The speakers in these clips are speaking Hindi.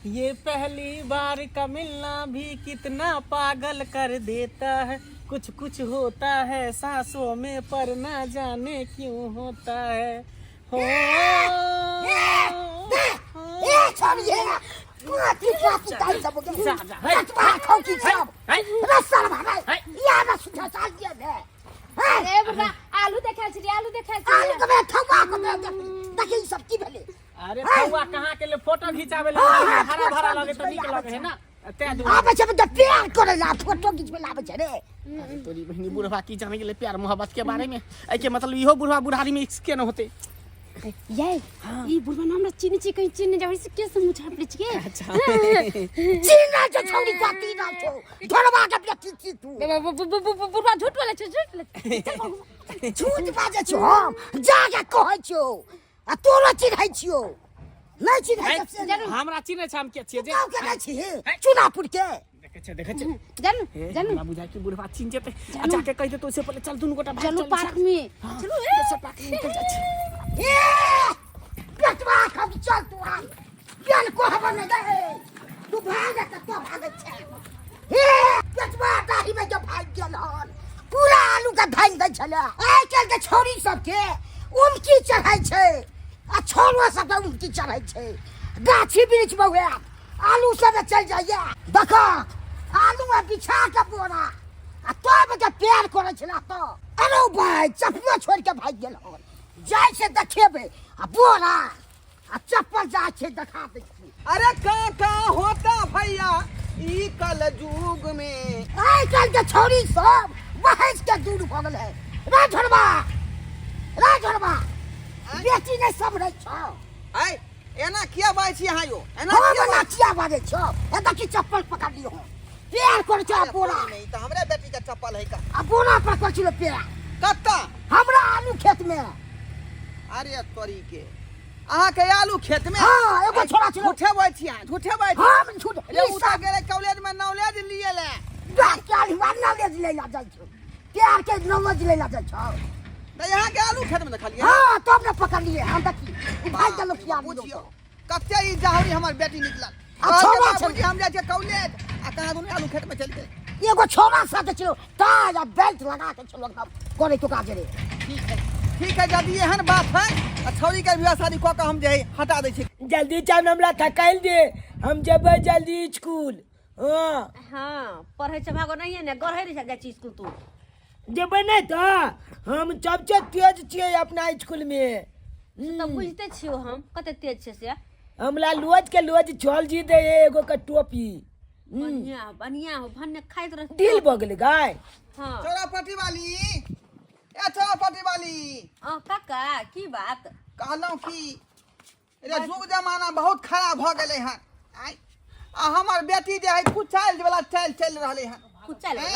ये पहली बार का मिलना भी कितना पागल कर देता है। कुछ कुछ होता है सांसों में पर ना जाने क्यों होता है। हो आलू देखा सब्जी भेले। अरे फौआ कहाँ के लिए फोटो खिंचावे लगे हरा भरा लगे तो निक लगे है ना। आबे छे त प्यार करे ला फोटो खिंचबे लाबे छे रे। तोरी बहनी बुढ़वा की जाने के लिए प्यार मोहब्बत के बारे में ऐ के मतलब इहो बुढ़वा बुढ़ारी में इसके न होते। ये ई बुढ़वा नाम चीनी ची कहीं चीनी जावे से के समझ पड़ छे। अच्छा चीना जो छोड़ी काटी ना छो धरवा के बेटी छी तू बुढ़वा झूठ बोले छे झूठ बाजे छो हम जाके कहै छो आ तोरा चिन्है छियो नहीं चिन्है से हमरा चिन्है छ हम के छियै जे गांव के नहीं छी चुनापुर के देखे छे जानू बाबू जाय के बुढ़वा चिन्ह जेते अच्छा के कह दे तो से पहले चल दुनु गोटा चलो पार्क में चलो से पार्क में चल जाय ए बेटवा कब चल तू आ बियान को हवा नहीं दे तू भाग के तो भागे छे ए बेटवा दाढ़ी में जो भाग गेल हन पूरा आलू का भाग दे छले आइ चल के छोरी सब के उनकी चढ़ाई छे आ छोरो सब के उनकी चढ़ाई छे गाछी वृक्ष बहुए आलू सब चल जाइए देखो आलू में बिछा के बोरा आ तब के प्यार करे छला तो अरे भाई चप्पल छोड़ के भाग गेल हन जाय से देखेबे आ बोरा आ चप्पल जा छे देखा दे। अरे का होता भैया ई कल युग में आइ कल के छोरी सब बहस के दूर भ गेल है। राजरबा बेटी ने सब रह छौ आय एना किया बाय छी अहाँ यो एना हम नाचिया बाजे छौ ए देखी चप्पल पकड़ लियो प्यार कर छौ बोरा नहीं तो हमरे बेटी का चप्पल है का आ बोरा पर कर छलो प्यार कत्ता हमरा आलू खेत में। अरे तोरी के अहाँ के आलू खेत में हां एगो छोरा छलो झूठे बाय छी झूठे बाय छी हम झूठ रे उठा गेले कॉलेज में नॉलेज लिए ले क्या दीवाना ले ले ला जाय छौ प्यार के नमज ले ला जाय छौ तो यहाँ के आलू खेत में देखल लिया हां तो हमने पकड़ लिए हम देखी भाई चलो किया पूछियो कत्ते ई जाहरी हमर बेटी निकलल आ छोरा बाबूजी हम जाय छे कॉलेज आ कहाँ दुनु आलू खेत में चल गए एगो छोरा साथ छलो ताजा बेल्ट लगा के चलो एकदम करे तो काजे रे। ठीक है जल्दी एहन बात है छौरी के बियाह शादी क के हम जे हटा दै छी जल्दी चाव हमरा थकाइल दे हम जेबै जल्दी स्कूल। हां हाँ पढ़े से भागो नहीं है ना गढ़े रे जाय छी स्कूल तू जेबै नहीं तो हम सबसे तेज छियै अपना स्कूल में। तो बुझते छियो हम कते तेज छे से हमरा लोज के लोज चल जी दे एगो का टोपी बढ़िया हो भन्ने खाइत रह दिल भ गेल गाय। हां चौरापट्टी वाली ए चौरापट्टी वाली काका की बात कहलौं कि रे जुग जमाना बहुत खराब भ गेलै हन आइ आ हमर बेटी जे है कुचाइल वाला चाल चल रहले हन कुछ चले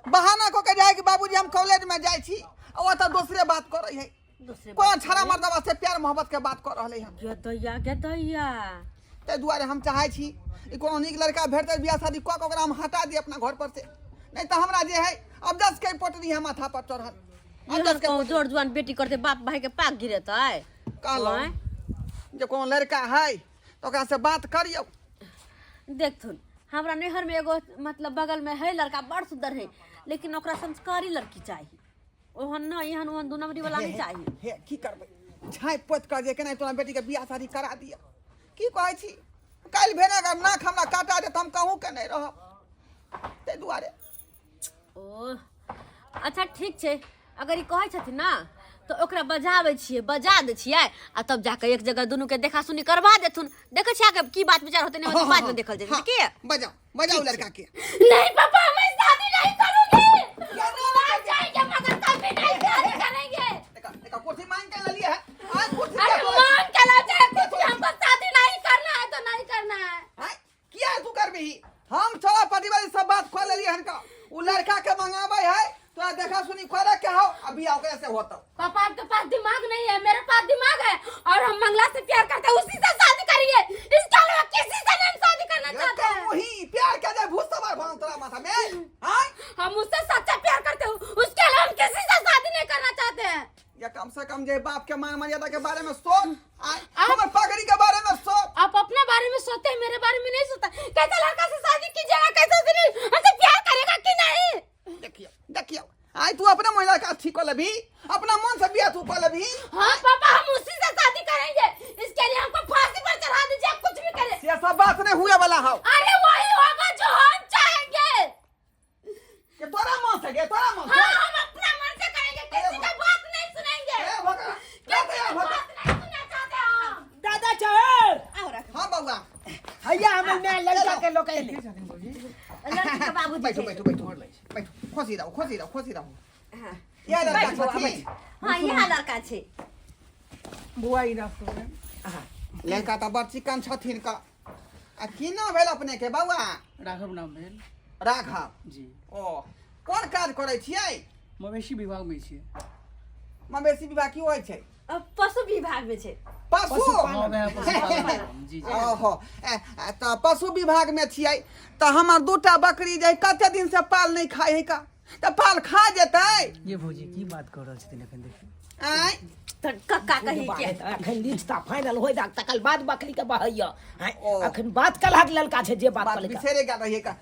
बहाना को के जाय कि बाबूजी हम कॉलेज में जाय छी ओ त दूसरे बात कर रही है दूसरे कोन छड़ा मर्दवा से प्यार मोहब्बत के बात कर रहले हन गदैया ते दुआरे हम चाहै छी ई कोनो नीक लड़का भेटतै बियाह शादी क के ओकरा हम हटा दी अपना घर पर से नहीं तो हमरा जे है अब 10 के पटरी है माथा पर चढ़ल अब 10 के जोड़ जुआन बेटी करते बाप भाई के पाक गिरतै कहलौं जे कोनो लड़का है तो ओकरा से बात करियो। देखथुन हमरा नहर में एगो मतलब बगल में है लड़का बड़ सुंदर है लेकिन ओकरा संस्कारी लड़की चाहिए ओहन न एहन ओहन दू नंबरी वाला नहीं चाहिए। हे की करबै झाइ पोत कर जे केना तोरा बेटी के बियाह शादी करा दिया की कहै छी काल भेने का नाक हमरा काटा दे त हम कहूं के नहीं रहब ते दुआरे। ओ अच्छा ठीक छे अगर ई कहै छथिन ना तो ओकरा बजाबै छियै बजा दै छियै आ तब जाके एक जगह दुनू के देखा सुनी करवा देथुन देखे छियै के की बात विचार होते नहीं होते बाद में देखल जेतै की बजाओ बजाओ लड़का के। नहीं पापा मैं शादी नहीं करूंगी बाहर जाएंगे मगर कभी नहीं शादी करेंगे। देखा कुर्सी मांग के ले लिया है आज कुर्सी अरे मान के ला जाए कुछ हमको शादी नहीं करना है तो नहीं करना है किया तू करबी हम चौरापट्टी वाली सब बात खोल लिए हन का उ लड़का के मंगाबै है तोरा देखा सुनी करे के हो अभी आओ कैसे होता। पापा आपके पास दिमाग नहीं है मेरे पास दिमाग है और हम मंगला से प्यार करते हैं उसी से शादी करेंगे इसके अलावा किसी से नहीं शादी करना चाहते हैं। वही प्यार के दे भूत सवार भाव तोरा माथा में हां हम उससे सच्चा प्यार करते हैं उसके अलावा हम किसी से शादी नहीं करना चाहते हैं। या कम से कम जे बाप के मान मर्यादा के बारे में सोच हमर पगड़ी के बारे में सोच। आप अपने बारे में सोचते हैं मेरे बारे घर में नहीं सोता, कैसे लड़का से शादी कीजिएगा, कैसे उससे हमसे प्यार करेगा कि नहीं? देखियो देखियो आई तू अपना महिला का ठीक कर लेबी, अपना मन से बिया तू कर लेबी। हाँ पापा, हम उसी से शादी करेंगे, इसके लिए हमको फांसी पर चढ़ा दीजिए, कुछ भी करें। ये सब बात नहीं हुए वाला हो। अरे वही होगा जो हम चाहेंगे। कि तोरा मन से गे, तोरा मन से। हाँ, हम अपना मन से करेंगे, किसी का बात नहीं सुनेंगे। ए भगा, किसी का बात नहीं सुनना चाहते हम। दादा चल आओ रख। हां बउआ हैया हम नया लड़का के लोग ले लड़की के बाबूजी बैठो थे। बैठो बैठो बैठो खुशी रहो। हाँ। ये लड़का बैठो, छथी हाँ, यहाँ लड़का छे। बुआ ई राखो रे। लड़का तो बड़ चिकन छथिन का। आ की नाम भेल अपने के बउआ? राघव नाम भेल। राघव जी। ओ कोन काज करै छियै? मवेशी विभाग में छियै। मवेशी विभाग की होइ छै? अब पशु विभाग में छे। पशु हाँ, वएह पशुपालन। जी जी। ओहो तो पशु विभाग में छियै तो हमर दूटा बकरी जे कते दिन से पाल नहीं खाए है का, तो पाल खा जेतै? ये भौजी की बात कर रहल छथिन एखन देखियो। आय तो कक्का कही के अखन रिश्ता फाइनल होय जाक तकल बाद बकरी के बहैया ओ। अखन बात कलहक लड़का छै जे बात बात कलका बिसरे गेल रहिए का।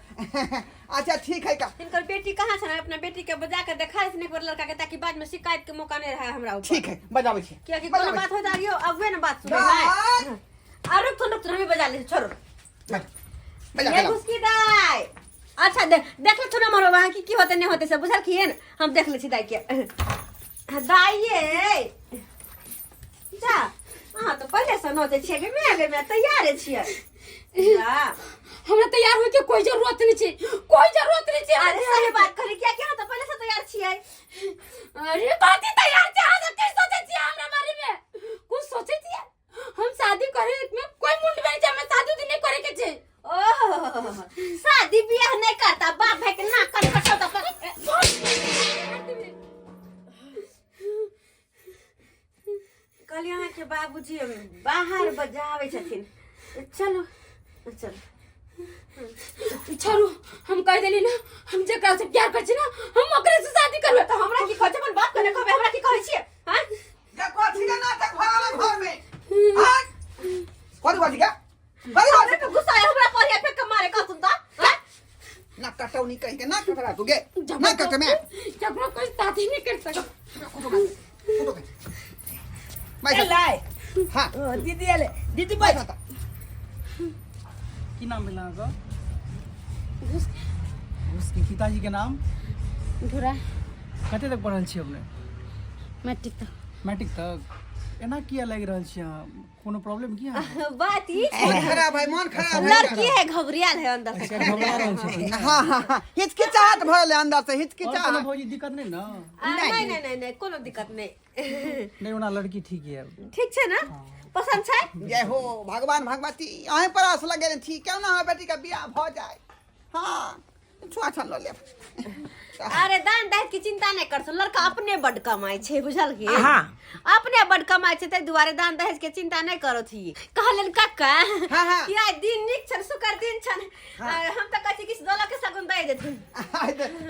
अच्छा ठीक है का। इनकर बेटी कहाँ छे? अपना बेटी के बजा के दिखाई थने एक लड़का के, ताकि बाद में शिकायत के मौका नहीं रहे हमरा ऊपर। ठीक है बजाबै छी। क्या कि कोनो बात हो जाइयो, अब वे ना बात सुने गाय। ना। अरे तुम हमें बजा ले, छोड़ो। बजा ये के घुसकी दाई। अच्छा देख ले थोड़ा मारो वहां की होते नहीं होते सब बुझल खिए न, हम देख ले छी दाई के। दाई ये जा। हां तो पहले से नोते छिए के मैं तैयार छिए। जा हमरा तैयार होय के कोई जरूरत नहीं छे, कोई जरूरत नहीं छे। अरे सही बात करी, क्या क्या तो पहले से तैयार छिए। अरे बात ही तैयार छे, हम की सोचे छी हमरा बारे में? कुछ सोचे छी हम शादी करे में कोई मुंड में जे हम शादी नहीं करे के छे। ओह शादी बियाह नहीं करता, बाप भाई के नाक कट कटो तो कल यहाँ के बाबूजी बाहर बजावे छथिन। चलो चलो चलो हम कह देली ना, हम जकरा से प्यार कर छी ना, हम ओकरे से शादी करबे। तो हमरा की कहै अपन बात करे कहबे, हमरा की कहै छियै? हां देखो छी ना नाटक भरल घर में। हां कोन बाजी का? बड़ी बात अरे तो गुस्सा है हमरा पर, या फेंक के मारे का सुनता? हां ना कटौनी कहीं के ना कटरा तू गे ना कट में जकरा कोई शादी नहीं कर सकता। मैं लाए हां दीदी ले दीदी बैठ बैठा की नाम भेल अहाँके? उसके पिताजी के नाम? धुरा कते तक पढ़ल छी अपने? मैट्रिक तक। मैट्रिक तक। एना किया लागि रहल छी अहाँ? कोनो प्रॉब्लम की अहाँ? बात ई मन खराब है, मन खराब है। लड़की है, घबरियाल है अंदर से। घबरा रहल छी? हाँ हिचकिचाहट भरल है अंदर से और कोनो हिचकिचाहट। भौजी दिक्कत नहीं ना? नहीं कोनो दिक्कत नहीं। नहीं ओना लड़की ठीक है। ठीक छे ना? पसंद छे? जय हो भगवान भगवती अहें प्रयास लगे थी क्यों ना है बेटी का बियाह भ जाए। हाँ छुआ छन लो ले। अरे दान दहेज की चिंता नहीं कर, लड़का अपने बड कमाई छे, बुझल की? हाँ। अपने बड कमाई छे, तै दुआरे दान दहेज के चिंता नहीं करो थी। कहलन काका हाँ। कि आइ दिन निक छन, सुकर दिन छन, हम त कहै छी कि दोला के सगुन दे देथिन।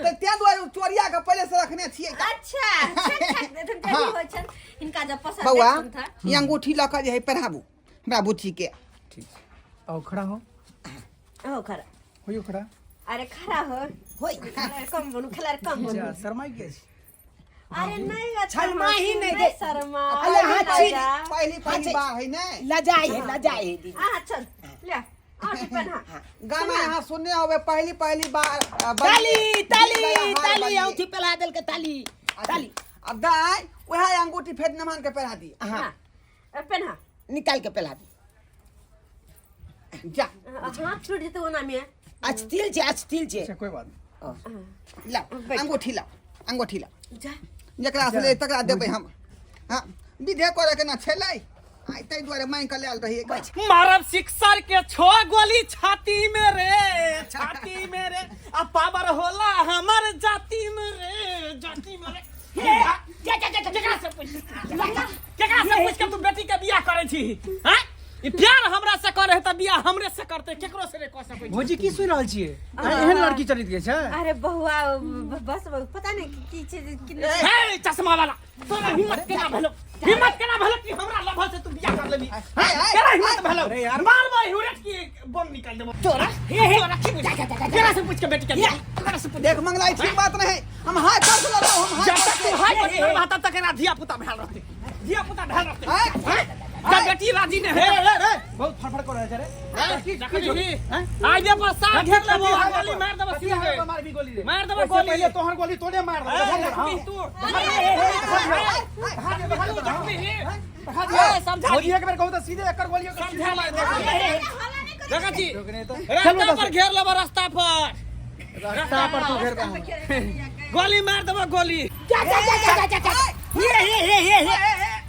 तो त्या दुआरे चोरिया के पहले से रखने छिए। अच्छा छक देथिन के हाँ। होय छन, इनका जब पसंद बउआ छन था। ये अंगूठी लक जे है पहराबू हमरा बुच्ची के। ठीक। आओ खड़ा हो। हो खरा। होइयो खड़ा। अरे खरा हो। होय कम बनू, खलार कम बनू। अच्छा शर्मा के छी? अरे नहीं अच्छा शर्मा ही नहीं दे। शर्मा। अरे हाँ, छी। पहली बार है ना लजाए है दीदी। चल ले आटे पहना। गाना यहाँ सुनने होवे पहली बार ताली ताली ताली औठी पला देल के ताली ताली। अब दाई वह अंगूठी फेर नमान के पहरा दी। हाँ पहना। निकाल के पला दी। जा हाथ छूट जेते ओना में। अस्तिल छे अच्छा कोई बात नहीं। ला अंगूठी ला जा जकरा से ले तकरा देबै हम। हाँ विधे करे के ना छेलै आई तै दुआरे मांग के लेल रहिए। मारब सिक्सर के 6 गोली छाती में रे, छाती में रे। अब पावर होला हमर जाति में रे, जाति में रे। केकरा से पूछ के तू बेटी के बियाह करे छी? हैं? ई प्यार हमरा से करे त बियाह हमरे से करते केकरो से रे क सकै भौजी की सुन रहल छियै एहन लड़की चरित के छै अरे बहुआ बस पता नहीं की चीज हे चश्मा वाला तोरा हिम्मत केना भेलो कि हमरा लभा से तू बियाह कर लेबी तेरा हिम्मत भेलो अरे यार मारबो हुरट की बम निकाल देबो तोरा तोरा की बुझा तेरा से पूछ के बेटी के तेरा से देख मंगलाई ठीक बात नहीं हम हाय कर लगाओ हम जब तक तू हाय पर रहता तक ना धिया पुता भेल रहते जब बेटी राजी ने है बहुत फड़फड़ कर रहे रे आज दे पर साथ घेर लेबो गोली मार देबो सीधे मार भी गोली रे मार देबो गोली पहले तोहर गोली तोड़े मार दे तू समझा भौजी एक बार कहू तो सीधे एकर गोली समझा ले देखा जी रास्ता पर घेर लेबो रास्ता पर तू घेर के गोली मार देबो गोली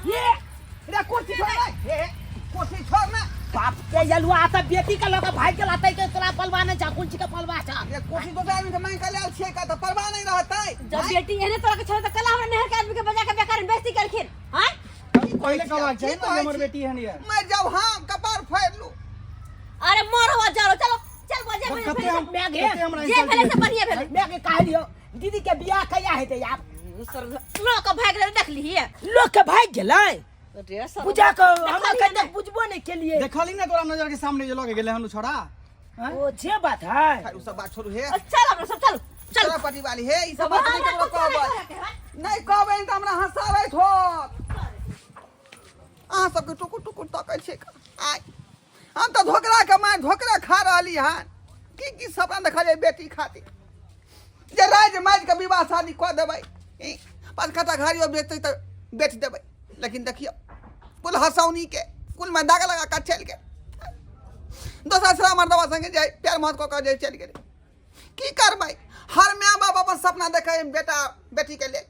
ये रे कोठी छोड़ ना बाप के जलुआ आता बेटी का लगा भाई के लाते के तोरा पलवाने जा कुछ के पलवा जा ये कोठी तो आदमी के मांग के ले छे का तो परवाह नहीं रहता है जब बेटी एने तोरा के छोड़ त कल हमरा नहर के आदमी के बजा के बेकार बेइज्जती करखिन हां पहले कहवा छै ना हमर बेटी हन ये मैं जब हां कपार फाड़ लूं अरे मरवा जा चलो चल बजे कते हम मैं गे जे भेले से बढ़िया भेले मैं के कह लियो दीदी के बियाह कहिया हेते यार लोग के भाग ले देख ली है लोग के भाग गेलै पूजा को हम कते बुझबो नहीं के लिए देखली ना तोरा नजर के सामने जे लगे गेले हन छोड़ा ओ जे बात है उ सब बात छोड़ू हे चल हमरा सब चल चल पटी वाली हे ई सब बात नहीं करो कहबै नहीं कहबै त हमरा हंसाबै थो आ सब के टुकुर टुकुर तकै छै आय हम तो धोकरा के मार धोकरा खा रहली हन की सपना देखा बेटी खातिर जे राज माज के विवाह शादी क देबै पांच कट्ठा घारियो बेचते त बेच देबै लेकिन देखियो कुल हंसौनी के कुल में दाग लगा के चल के दोसरा सरा मर्दवा संगे जाय प्यार मोहब्बत को जाय चल गेल की करबै हर माँ बाप अपन सपना देखे बेटा बेटी के ले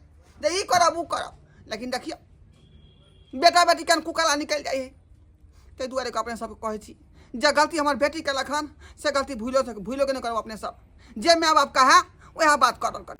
जे ई करब उ करब लेकिन देखियो बेटा बेटी के कुकला निकल जाय है ते दुआरे के अपने सब कहै छी जे गलती हमर बेटी के लखन से गलती भूलो के नहीं करब अपने सब जे माँ बाप कहा वह बात करल कर